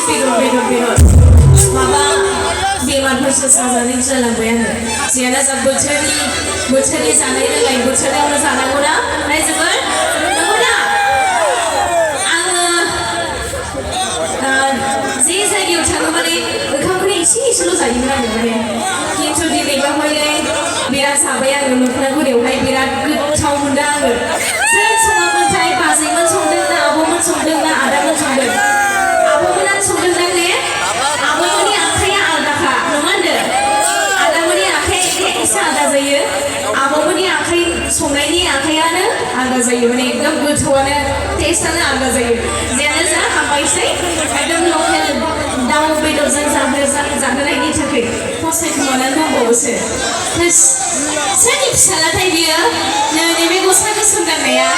बेदर माबा बेमारफोरसो साजानाय जालांबाय आङो जियानो जा बोथोरनि जानाय लोंनाय बोथोरावनो जानांगौना रायजोफोर नंगौना आङो जे जायगायाव थाङो माने ओंखामखौनो एसेल' जायोमोन आङो माने खिन्थु दिनैबा हयले बिराद जाबाय आङो मोखोना गुरियावहाय बिराद गोथाव मोनदों आङो सोर सङामोनथाय बाजैमोन संदों ना आब'मोन संदों ना आदामोन संदों आब'मोनानो संदों ना ने आब'मोननि आखाइया आलादाखा नङा होनदों आदामोननि आखाइया एसे आलादा जायो आब'मोननि आखाइ संनायनि आखाइयानो आलादा जायो माने एकदम गोथावानो टेस्टआनो आलादा जायो जियानो जा हामबायसै एकदम लकेल दाउ बेदरजों जाहोनायनि थाखाय फसायखोमानानै दंबावोसो सोरनि फिसालाथाय बियो नैबे गस्ला गोसोम गाननाया